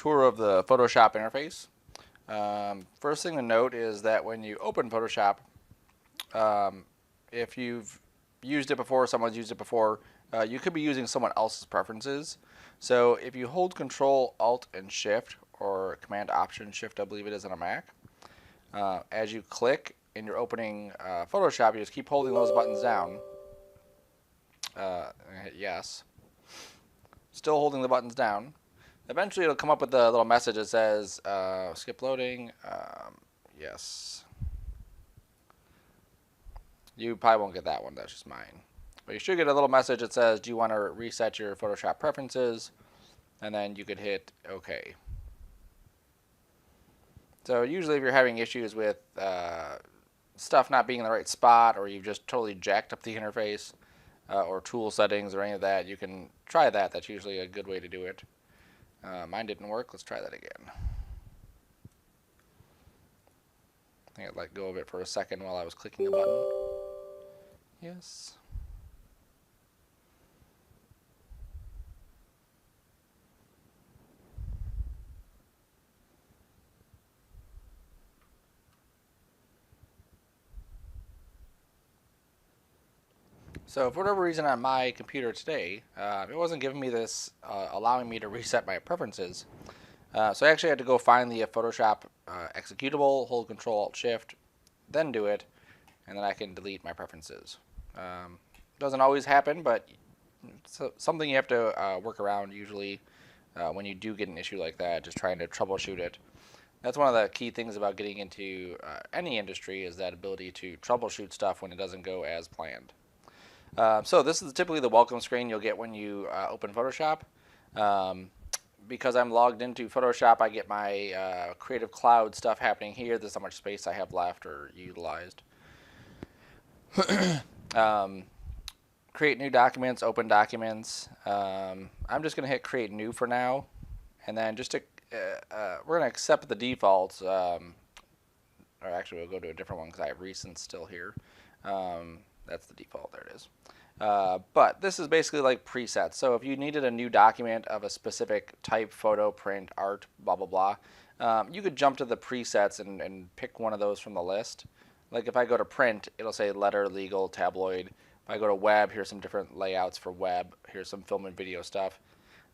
tour of the Photoshop interface. First thing to note is that when you open Photoshop, if you've used it before, someone's used it before, you could be using someone else's preferences. So if you hold Control, Alt, and Shift, or Command Option Shift, I believe it is on a Mac, as you click and you're opening Photoshop, you just keep holding those buttons down. And hit yes. Still holding the buttons down. Eventually it'll come up with a little message that says skip loading. Yes. You probably won't get that one, that's just mine. But you should get a little message that says, do you want to reset your Photoshop preferences? And then you could hit OK. So usually if you're having issues with stuff not being in the right spot, or you've just totally jacked up the interface, or tool settings or any of that, you can try that. That's usually a good way to do it. Mine didn't work. Let's try that again. I think I let go of it for a second while I was clicking a button. Yes. So for whatever reason on my computer today, it wasn't giving me this, allowing me to reset my preferences. So I actually had to go find the Photoshop executable, hold Control Alt Shift, then do it, and then I can delete my preferences. Doesn't always happen, but it's something you have to work around usually when you do get an issue like that, just trying to troubleshoot it. That's one of the key things about getting into any industry, is that ability to troubleshoot stuff when it doesn't go as planned. So this is typically the welcome screen you'll get when you open Photoshop. Because I'm logged into Photoshop, I get my Creative Cloud stuff happening here. There's how much space I have left or utilized. Create new documents, open documents. I'm just going to hit create new for now. And then just to, we're going to accept the defaults. Or actually, we'll go to a different one because I have recents still here. That's the default. There it is. But this is basically like presets. So if you needed a new document of a specific type, photo, print, art, blah, blah, blah, you could jump to the presets and pick one of those from the list. Like if I go to print, it'll say letter, legal, tabloid. If I go to web, here's some different layouts for web. Here's some film and video stuff.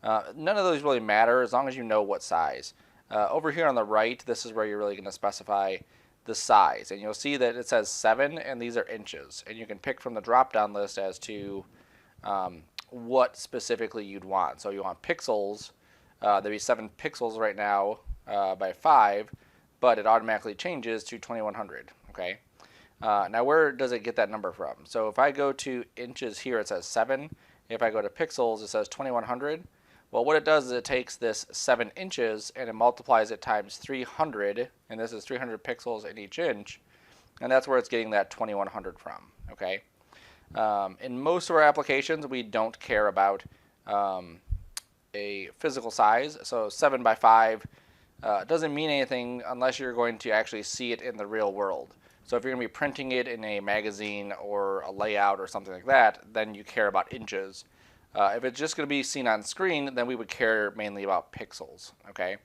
None of those really matter as long as you know what size. Over here on the right, this is where you're really going to specify the size, and you'll see that it says 7, and these are inches, and you can pick from the drop down list as to what specifically you'd want. So you want pixels, there'd be 7 pixels right now by 5, but it automatically changes to 2100. Okay, now where does it get that number from? So if I go to inches here, it says 7. If I go to pixels, it says 2100. Well, what it does is it takes this 7 inches and it multiplies it times 300, and this is 300 pixels in each inch, and that's where it's getting that 2100 from. Okay. In most of our applications, we don't care about a physical size, so 7 by 5 doesn't mean anything unless you're going to actually see it in the real world. So if you're going to be printing it in a magazine or a layout or something like that, then you care about inches. If it's just going to be seen on screen, then we would care mainly about pixels. Okay,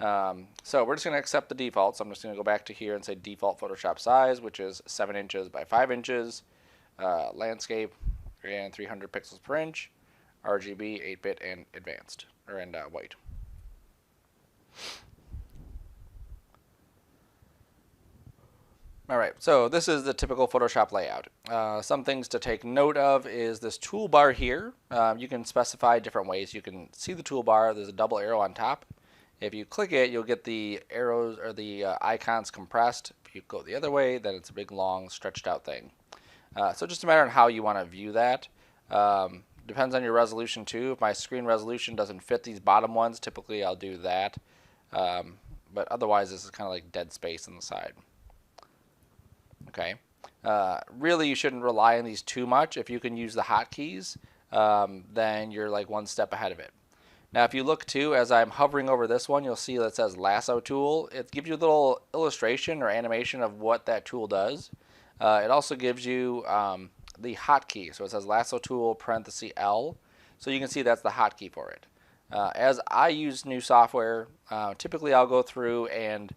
so we're just going to accept the default. So I'm just going to go back to here and say default Photoshop size, which is 7 inches by 5 inches, landscape, and 300 pixels per inch, RGB, 8-bit, and advanced, or and white. All right, so this is the typical Photoshop layout. Some things to take note of is this toolbar here. You can specify different ways. You can see the toolbar. There's a double arrow on top. If you click it, you'll get the arrows or the icons compressed. If you go the other way, then it's a big, long, stretched out thing. So just a matter of how you want to view that. Depends on your resolution too. If my screen resolution doesn't fit these bottom ones, typically I'll do that. But otherwise, this is kind of like dead space on the side. Okay. Really, you shouldn't rely on these too much. If you can use the hotkeys, then you're like one step ahead of it. Now, if you look too, as I'm hovering over this one, you'll see that it says lasso tool. It gives you a little illustration or animation of what that tool does. It also gives you the hotkey. So it says lasso tool parenthesis L. So you can see that's the hotkey for it. As I use new software, typically I'll go through and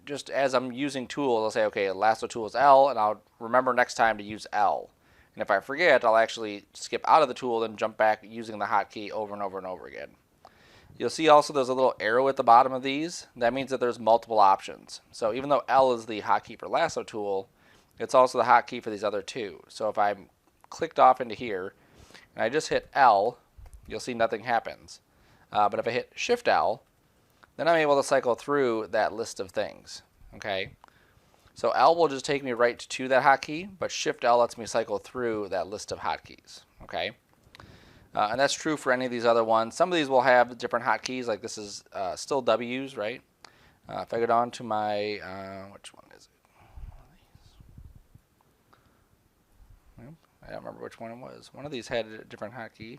just as I'm using tools, I'll say, okay, lasso tool is L, and I'll remember next time to use L. And if I forget, I'll actually skip out of the tool and jump back using the hotkey over and over and over again. You'll see also there's a little arrow at the bottom of these. That means that there's multiple options. So even though L is the hotkey for lasso tool, it's also the hotkey for these other two. So if I'm clicked off into here and I just hit L, you'll see nothing happens. But if I hit Shift L, then I'm able to cycle through that list of things. Okay, so L will just take me right to that hotkey, but Shift L lets me cycle through that list of hotkeys. Okay, and that's true for any of these other ones. Some of these will have different hotkeys, like this is still W's, right? If I go down to my, which one is it? I don't remember which one it was. One of these had a different hotkey.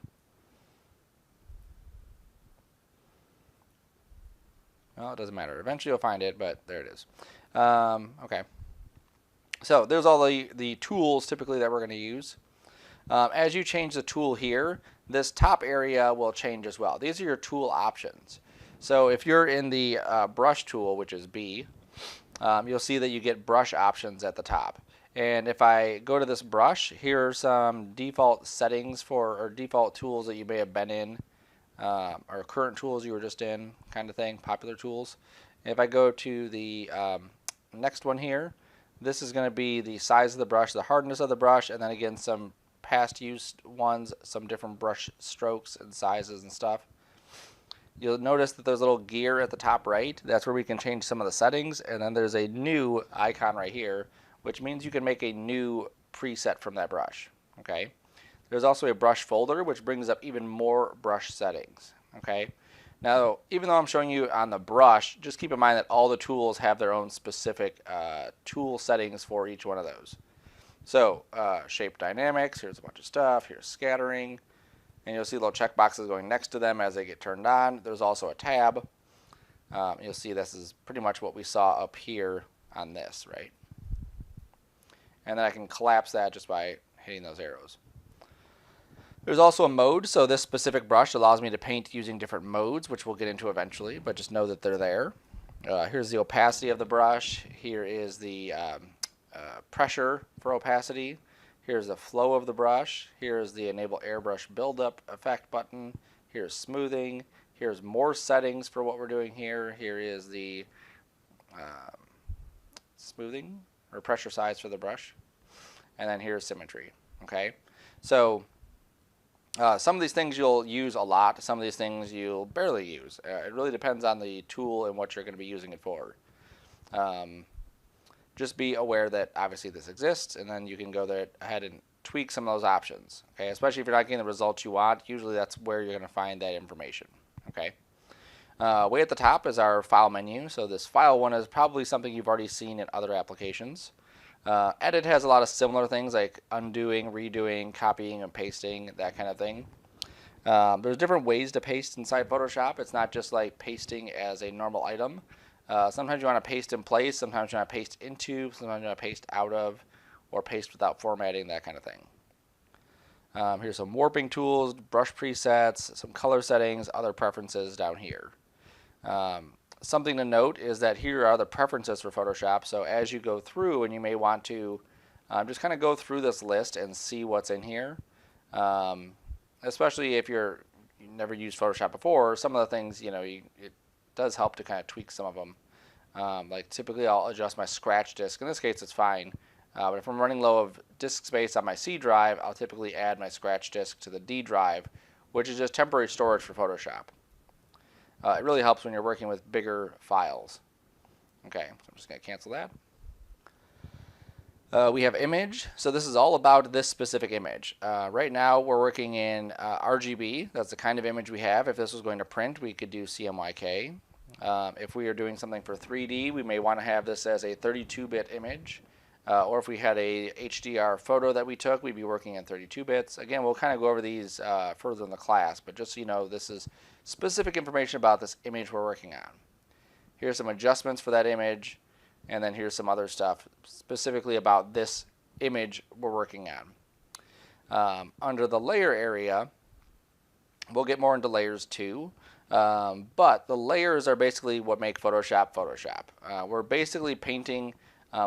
Well, it doesn't matter. Eventually you'll find it, but there it is. Okay. So there's all the tools typically that we're going to use. As you change the tool here, this top area will change as well. These are your tool options. So if you're in the brush tool, which is B, you'll see that you get brush options at the top. And if I go to this brush, here are some default settings or default tools that you may have been in, or current tools you were just in, kind of thing, popular tools. If I go to the next one here, this is going to be the size of the brush, the hardness of the brush, and then again some past use ones, some different brush strokes and sizes and stuff. You'll notice that there's a little gear at the top right. That's where we can change some of the settings, and then there's a new icon right here, which means you can make a new preset from that brush. Okay. There's also a brush folder, which brings up even more brush settings. Okay. Now, even though I'm showing you on the brush, just keep in mind that all the tools have their own specific tool settings for each one of those. So, shape dynamics, here's a bunch of stuff, here's scattering, and you'll see little checkboxes going next to them as they get turned on. There's also a tab. You'll see this is pretty much what we saw up here on this, right? And then I can collapse that just by hitting those arrows. There's also a mode, so this specific brush allows me to paint using different modes, which we'll get into eventually, but just know that they're there. Here's the opacity of the brush. Here is the pressure for opacity. Here's the flow of the brush. Here's the enable airbrush buildup effect button. Here's smoothing. Here's more settings for what we're doing here. Here is the smoothing or pressure size for the brush. And then here's symmetry. Okay, so some of these things you'll use a lot. Some of these things you'll barely use. It really depends on the tool and what you're going to be using it for. Just be aware that obviously this exists, and then you can go there ahead and tweak some of those options. Okay, especially if you're not getting the results you want. Usually that's where you're going to find that information. Okay. Way at the top is our file menu. So this file one is probably something you've already seen in other applications. Edit has a lot of similar things like undoing, redoing, copying, and pasting, that kind of thing. There's different ways to paste inside Photoshop. It's not just like pasting as a normal item. Sometimes you want to paste in place, sometimes you want to paste into, sometimes you want to paste out of, or paste without formatting, that kind of thing. Here's some warping tools, brush presets, some color settings, other preferences down here. Something to note is that here are the preferences for Photoshop. So as you go through, and you may want to just kind of go through this list and see what's in here. Especially if you've never used Photoshop before, some of the things, it does help to kind of tweak some of them. Like typically I'll adjust my scratch disk. In this case it's fine. But if I'm running low of disk space on my C drive, I'll typically add my scratch disk to the D drive, which is just temporary storage for Photoshop. It really helps when you're working with bigger files. Okay, so I'm just going to cancel that. We have image. So this is all about this specific image. Right now we're working in RGB. That's the kind of image we have. If this was going to print, we could do CMYK. If we are doing something for 3D, we may want to have this as a 32-bit image. Or if we had a HDR photo that we took, we'd be working in 32 bits. Again, we'll kind of go over these further in the class, but just so you know, this is specific information about this image we're working on. Here's some adjustments for that image, and then here's some other stuff specifically about this image we're working on. Under the layer area, We'll get more into layers too. But the layers are basically what make Photoshop Photoshop. We're basically painting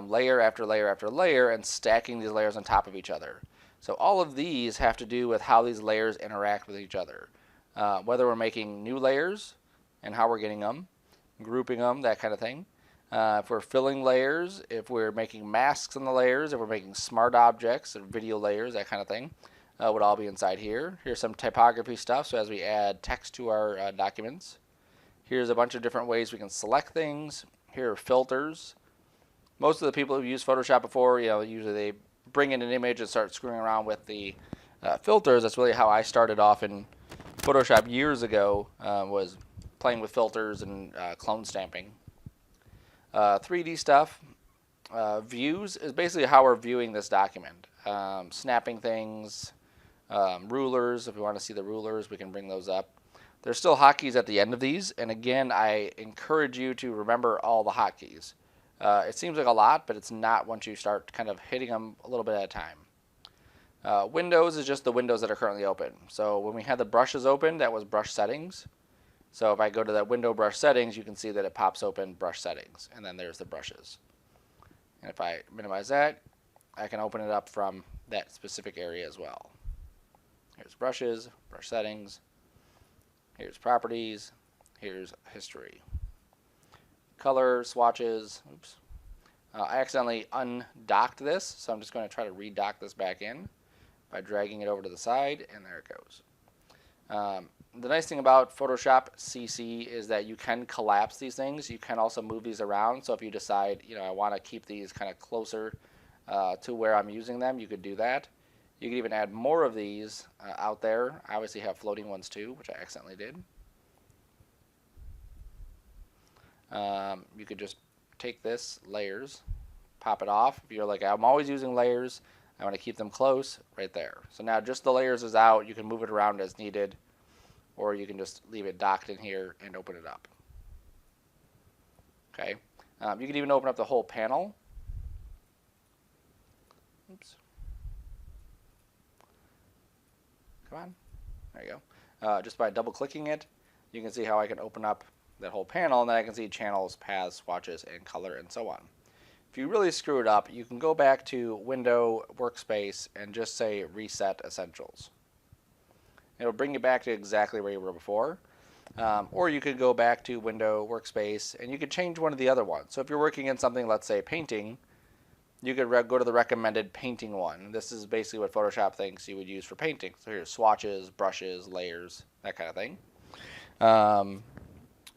layer after layer after layer and stacking these layers on top of each other. So all of these have to do with how these layers interact with each other. Whether we're making new layers and how we're getting them, grouping them, that kind of thing. If we're filling layers, if we're making masks on the layers, if we're making smart objects or video layers, that kind of thing, would all be inside here. Here's some typography stuff, so as we add text to our documents. Here's a bunch of different ways we can select things. Here are filters. Most of the people who've used Photoshop before, usually they bring in an image and start screwing around with the filters. That's really how I started off in Photoshop years ago, was playing with filters and clone stamping. 3D stuff. Views is basically how we're viewing this document. Snapping things, rulers. If we want to see the rulers, we can bring those up. There's still hotkeys at the end of these, and again, I encourage you to remember all the hotkeys. It seems like a lot, but it's not once you start kind of hitting them a little bit at a time. Windows is just the windows that are currently open. So when we had the brushes open, that was brush settings. So if I go to that window brush settings, you can see that it pops open brush settings, and then there's the brushes. And if I minimize that, I can open it up from that specific area as well. Here's brushes, brush settings, here's properties, here's history. Color, swatches, oops. I accidentally undocked this, so I'm just going to try to redock this back in by dragging it over to the side, and there it goes. The nice thing about Photoshop CC is that you can collapse these things. You can also move these around. So if you decide, I want to keep these kind of closer to where I'm using them, you could do that. You could even add more of these out there. I obviously have floating ones too, which I accidentally did. You could just take this, layers, pop it off. If you're like, I'm always using layers, I want to keep them close, right there. So now just the layers is out. You can move it around as needed, or you can just leave it docked in here and open it up. Okay. You can even open up the whole panel. Oops. Come on. There you go. Just by double clicking it, you can see how I can open up that whole panel, and then I can see channels, paths, swatches, and color, and so on. If you really screw it up, you can go back to Window, Workspace, and just say Reset Essentials. It'll bring you back to exactly where you were before. Or you could go back to Window, Workspace, and you could change one of the other ones. So if you're working in something, let's say painting, you could go to the recommended painting one. This is basically what Photoshop thinks you would use for painting. So here's swatches, brushes, layers, that kind of thing.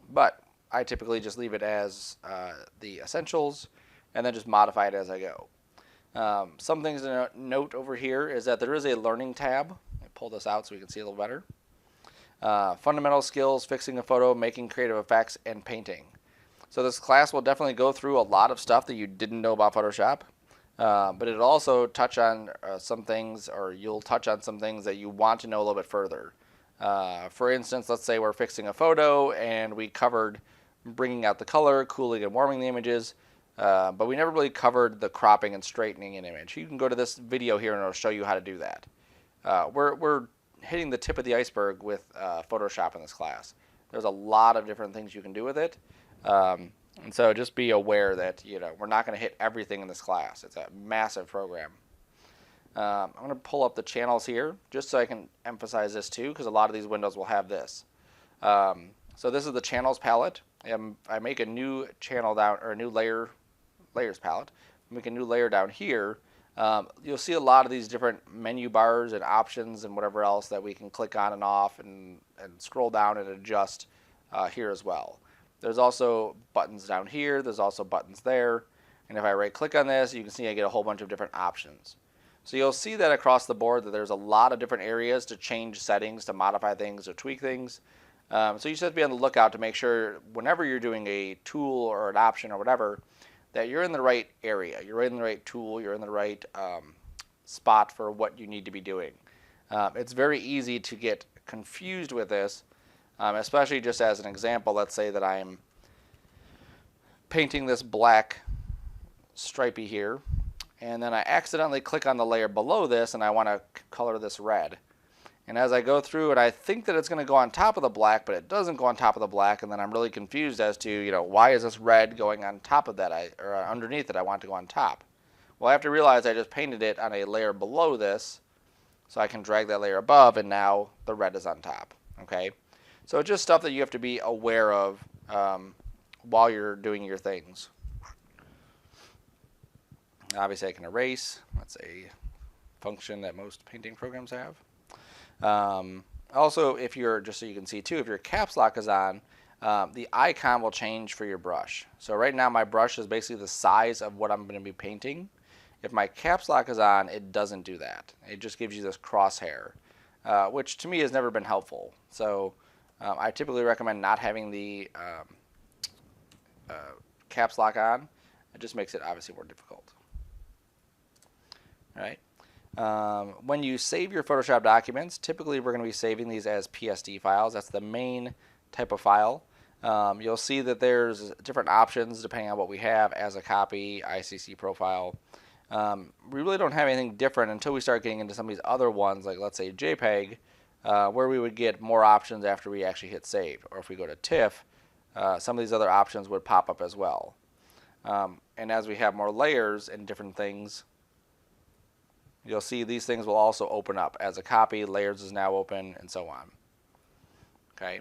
But I typically just leave it as the essentials and then just modify it as I go. Some things to note over here is that there is a learning tab. Let me pull this out so we can see a little better. Fundamental skills, fixing a photo, making creative effects, and painting. So this class will definitely go through a lot of stuff that you didn't know about Photoshop. But it'll also touch on some things, or you'll touch on some things that you want to know a little bit further. For instance, let's say we're fixing a photo and we covered bringing out the color, cooling and warming the images, but we never really covered the cropping and straightening an image. You can go to this video here and it'll show you how to do that. We're hitting the tip of the iceberg with Photoshop in this class. There's a lot of different things you can do with it. And so just be aware that we're not going to hit everything in this class. It's a massive program. I'm going to pull up the channels here just so I can emphasize this too, because a lot of these windows will have this. So this is the channels palette. I make a new channel down, or a new layers palette. Make a new layer down here. You'll see a lot of these different menu bars and options and whatever else that we can click on and off and scroll down and adjust here as well. There's also buttons down here. There's also buttons there. And if I right click on this, you can see I get a whole bunch of different options. So you'll see that across the board that there's a lot of different areas to change settings, to modify things, or tweak things. So you just have to be on the lookout to make sure whenever you're doing a tool or an option or whatever, that you're in the right area. You're in the right tool. You're in the right spot for what you need to be doing. It's very easy to get confused with this, especially just as an example. Let's say that I'm painting this black stripey here, and then I accidentally click on the layer below this and I want to color this red. And as I go through it, I think that it's going to go on top of the black, but it doesn't go on top of the black, and then I'm really confused as to, why is this red going on top of that, or underneath it? I want it to go on top. Well, I have to realize I just painted it on a layer below this, so I can drag that layer above, and now the red is on top. Okay, so it's just stuff that you have to be aware of while you're doing your things. Obviously, I can erase. That's a function that most painting programs have. Also, if you're, just so you can see too, if your caps lock is on, the icon will change for your brush. So right now my brush is basically the size of what I'm going to be painting. If my caps lock is on, it doesn't do that. It just gives you this crosshair, which to me has never been helpful. So I typically recommend not having the caps lock on. It just makes it obviously more difficult. All right. When you save your Photoshop documents, typically we're going to be saving these as PSD files. That's the main type of file. You'll see that there's different options depending on what we have as a copy, ICC profile. We really don't have anything different until we start getting into some of these other ones, like let's say JPEG, where we would get more options after we actually hit save. Or if we go to TIFF, some of these other options would pop up as well. And as we have more layers and different things, you'll see these things will also open up. As a copy, layers is now open, and so on. Okay.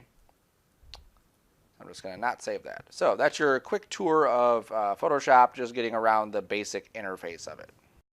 I'm just going to not save that. So that's your quick tour of Photoshop, just getting around the basic interface of it.